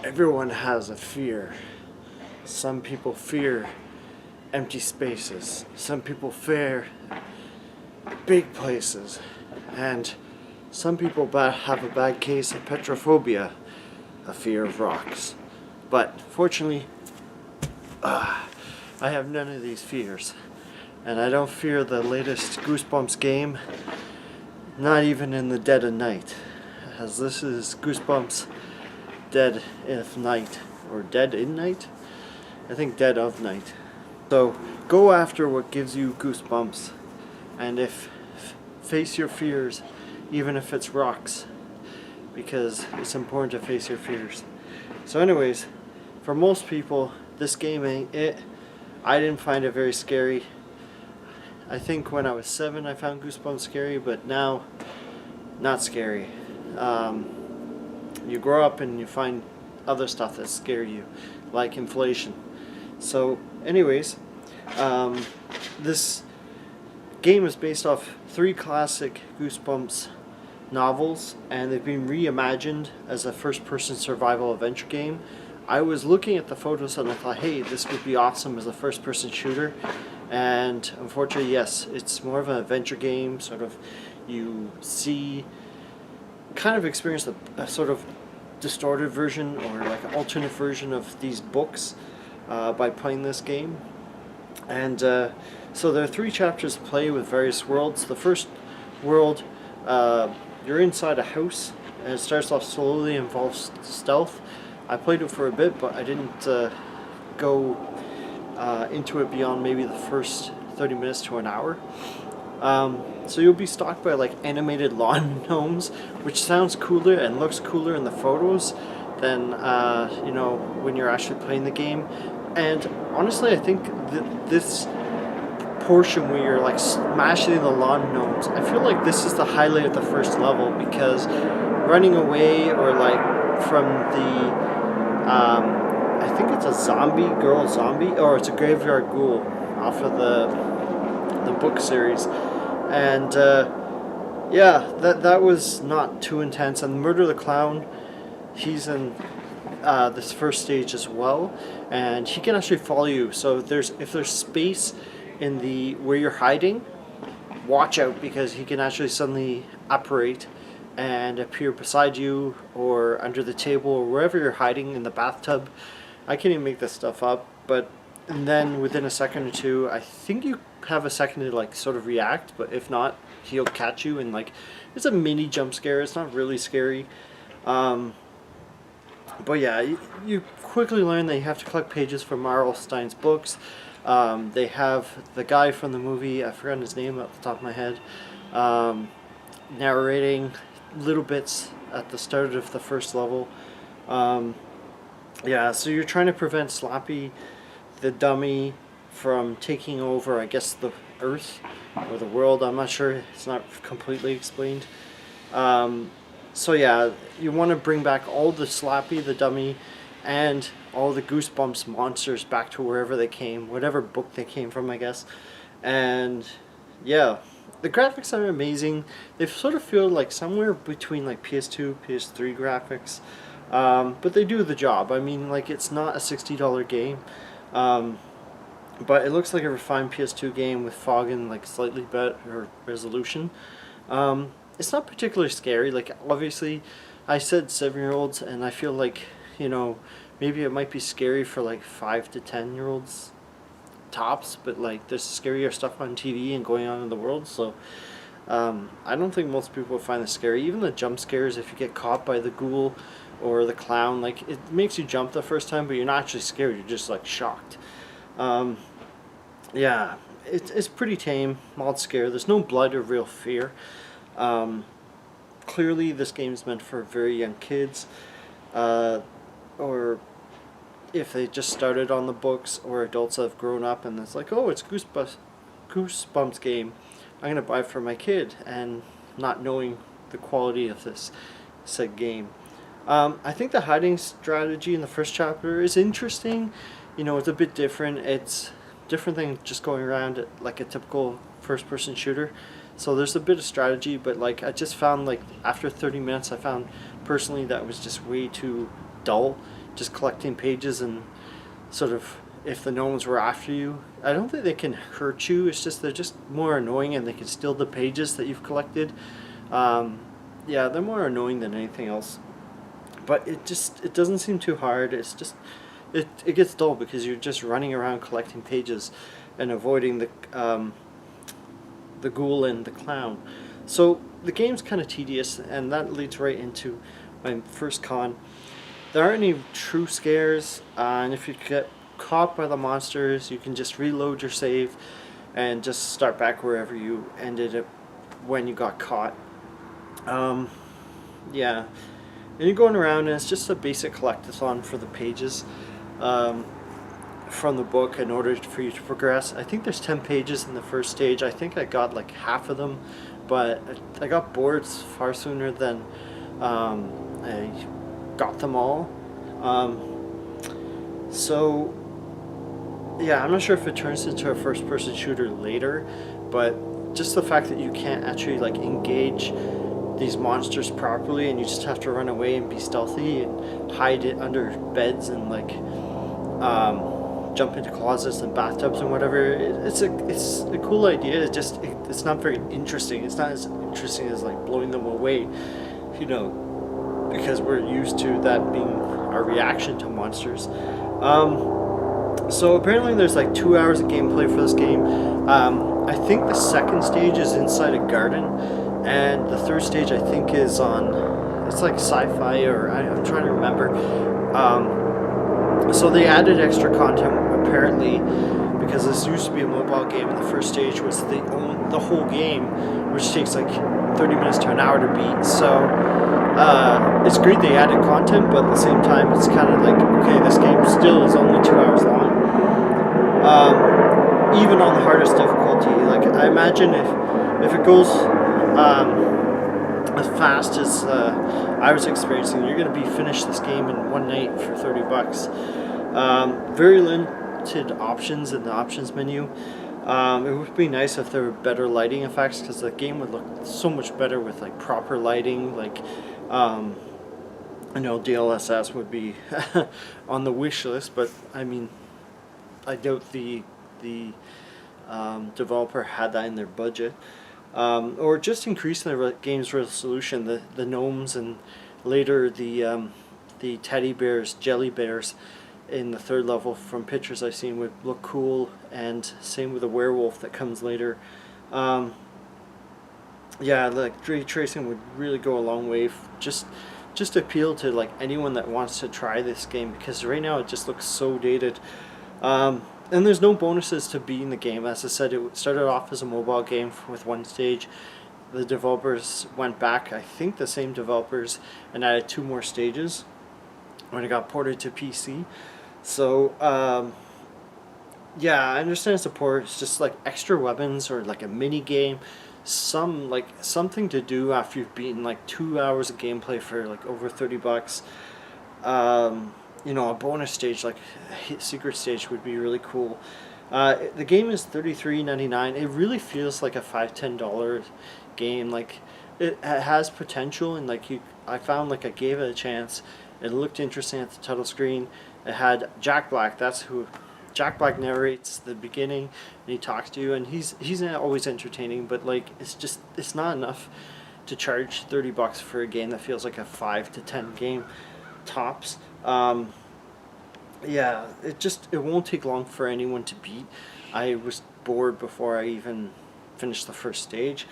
Everyone has a fear. Some people fear empty spaces. Some people fear big places. And some people have a bad case of petrophobia, a fear of rocks. But fortunately, I have none of these fears. And I don't fear the latest Goosebumps game, not even in the dead of night. As this is Goosebumps Dead of Night, or Dead in Night? I think Dead of Night. So go after what gives you goosebumps, and face your fears, even if it's rocks, because it's important to face your fears. So anyways, for most people, this game ain't it. I didn't find it very scary. I think when I was 7 I found Goosebumps scary, but now, not scary. You grow up and you find other stuff that scare you, like inflation. So anyways, this game is based off 3 classic Goosebumps novels, and they've been reimagined as a first-person survival adventure game. I was looking at the photos and I thought, hey, this would be awesome as a first-person shooter. And unfortunately, yes, it's more of an adventure game. Sort of, you see, kind of experience a sort of distorted version or like an alternate version of these books by playing this game. And so there are 3 chapters to play with various worlds. The first world, you're inside a house, and it starts off slowly, involves stealth. I played it for a bit, but I didn't go into it beyond maybe the first 30 minutes to an hour. So you'll be stalked by like animated lawn gnomes, which sounds cooler and looks cooler in the photos than when you're actually playing the game. And honestly, I think this portion where you're like smashing the lawn gnomes, I feel like this is the highlight of the first level, because running away or like from the I think it's a girl zombie, or it's a graveyard ghoul off of the book series. And yeah, that was not too intense. And Murder the Clown, he's in this first stage as well, and he can actually follow you. So if there's space in the where you're hiding, watch out, because he can actually suddenly apparate and appear beside you or under the table or wherever you're hiding, in the bathtub. I can't even make this stuff up, and then within a second or two, I think you have a second to like sort of react, but if not, he'll catch you, and like it's a mini jump scare. It's not really scary. But yeah, you quickly learn that you have to collect pages from R.L. Stine's books. They have the guy from the movie, I forgot his name off the top of my head, narrating little bits at the start of the first level. Yeah, so you're trying to prevent Slappy, the dummy, from taking over, I guess, the Earth or the world. I'm not sure. It's not completely explained. So yeah, you want to bring back all the Slappy, the dummy, and all the Goosebumps monsters back to wherever they came, whatever book they came from, I guess. And yeah, the graphics are amazing. They sort of feel like somewhere between like PS2, PS3 graphics. But they do the job. I mean, like, it's not a $60 game. But it looks like a refined PS2 game with fog and like slightly better resolution. It's not particularly scary. Like, obviously, I said 7-year-olds, and I feel like, maybe it might be scary for like 5 to 10-year-olds tops, but like there's scarier stuff on TV and going on in the world, so I don't think most people would find this scary. Even the jump scares, if you get caught by the ghoul or the clown, like, it makes you jump the first time, but you're not actually scared, you're just like shocked. Yeah, it's pretty tame, mild scare. There's no blood or real fear. Clearly this game is meant for very young kids, or if they just started on the books, or adults that have grown up and it's like, oh, it's Goosebumps game, I'm gonna buy it for my kid, and not knowing the quality of this said game. I think the hiding strategy in the first chapter is interesting. It's a bit different. It's different than just going around like a typical first-person shooter. So there's a bit of strategy, but like I just found, like, after 30 minutes, I found personally that was just way too dull. just collecting pages and sort of, if the gnomes were after you, I don't think they can hurt you. It's just they're just more annoying, and they can steal the pages that you've collected. Um, yeah, they're more annoying than anything else. But it doesn't seem too hard. It's just it gets dull because you're just running around collecting pages and avoiding the ghoul and the clown. So the game's kind of tedious, and that leads right into my first con. There aren't any true scares, and if you get caught by the monsters, you can just reload your save and just start back wherever you ended it when you got caught. Um, yeah, and you're going around, and it's just a basic collectathon for the pages from the book in order for you to progress. I think there's 10 pages in the first stage. I think I got like half of them, but I got bored far sooner than I got them all. So yeah, I'm not sure if it turns into a first-person shooter later, but just the fact that you can't actually like engage these monsters properly, and you just have to run away and be stealthy and hide it under beds and like jump into closets and bathtubs and whatever. It's a cool idea. It's not very interesting. It's not as interesting as like blowing them away, you know, because we're used to that being our reaction to monsters. So apparently there's like 2 hours of gameplay for this game. I think the second stage is inside a garden, and the third stage I think is on, it's like sci-fi, or I'm trying to remember. So they added extra content apparently, because this used to be a mobile game, and the first stage was the whole game, which takes like 30 minutes to an hour to beat. So it's great they added content, but at the same time it's kind of like, okay, this game still is only 2 hours long. Even on the hardest difficulty, like I imagine if it goes as fast as I was experiencing, you're going to be finished this game in one night for $30. Very limited options in the options menu. It would be nice if there were better lighting effects, because the game would look so much better with like proper lighting. Like I know DLSS would be on the wish list, but I mean, I doubt the developer had that in their budget. Or just increasing the game's resolution. The gnomes and later the teddy bears, jelly bears, in the third level from pictures I've seen would look cool, and same with the werewolf that comes later. Yeah, like ray tracing would really go a long way. Just appeal to like anyone that wants to try this game, because right now it just looks so dated. And there's no bonuses to beating the game. As I said, it started off as a mobile game with one stage. The developers went back, I think the same developers, and added 2 more stages when it got ported to PC. So yeah, I understand support. It's just like extra weapons or like a mini game, something to do after you've beaten like 2 hours of gameplay for like over $30. You know, a bonus stage like a secret stage would be really cool. The game is $33.99. It really feels like a $5-10 game. Like it has potential, and like I found like I gave it a chance. It looked interesting at the title screen. It had Jack Black. That's who Jack Black narrates the beginning, and he talks to you, and he's not always entertaining, but like it's not enough to charge $30 for a game that feels like a 5 to 10 game tops. Yeah, it won't take long for anyone to beat. I was bored before I even finished the first stage.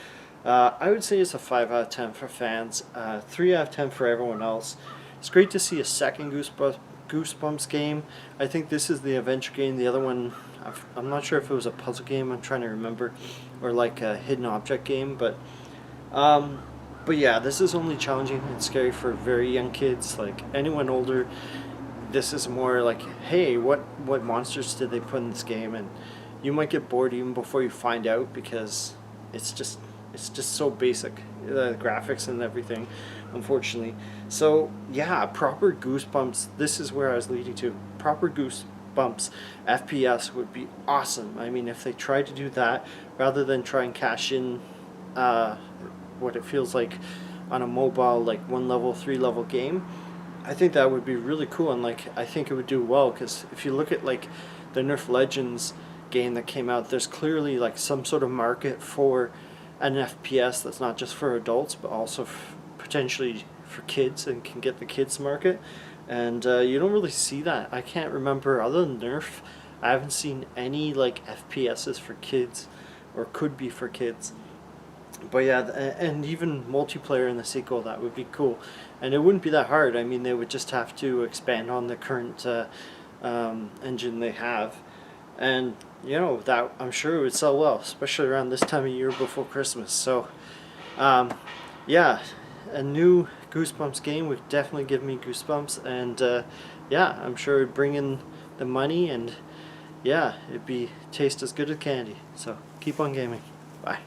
I would say it's a 5 out of 10 for fans, 3 out of 10 for everyone else. It's great to see a second Goosebumps game. I think this is the adventure game. The other one, I'm not sure if it was a puzzle game, I'm trying to remember, or like a hidden object game, but yeah, this is only challenging and scary for very young kids. Like anyone older, this is more like, hey, what monsters did they put in this game? And you might get bored even before you find out, because it's just so basic, the graphics and everything, unfortunately. So yeah, proper Goosebumps, this is where I was leading to. Proper Goosebumps FPS would be awesome. I mean, if they tried to do that rather than try and cash in what it feels like on a mobile, like 1 level, 3 level game, I think that would be really cool, and like I think it would do well because if you look at like the Nerf Legends game that came out, there's clearly like some sort of market for an FPS that's not just for adults but also potentially for kids and can get the kids market. And you don't really see that. I can't remember other than Nerf. I haven't seen any like FPSs for kids or could be for kids. But yeah, and even multiplayer in the sequel, that would be cool, and it wouldn't be that hard. I mean, they would just have to expand on the current engine they have, and you know that I'm sure it would sell well, especially around this time of year before Christmas. So, yeah, a new Goosebumps game would definitely give me goosebumps, and yeah, I'm sure it'd bring in the money, and yeah, it'd be taste as good as candy. So keep on gaming. Bye.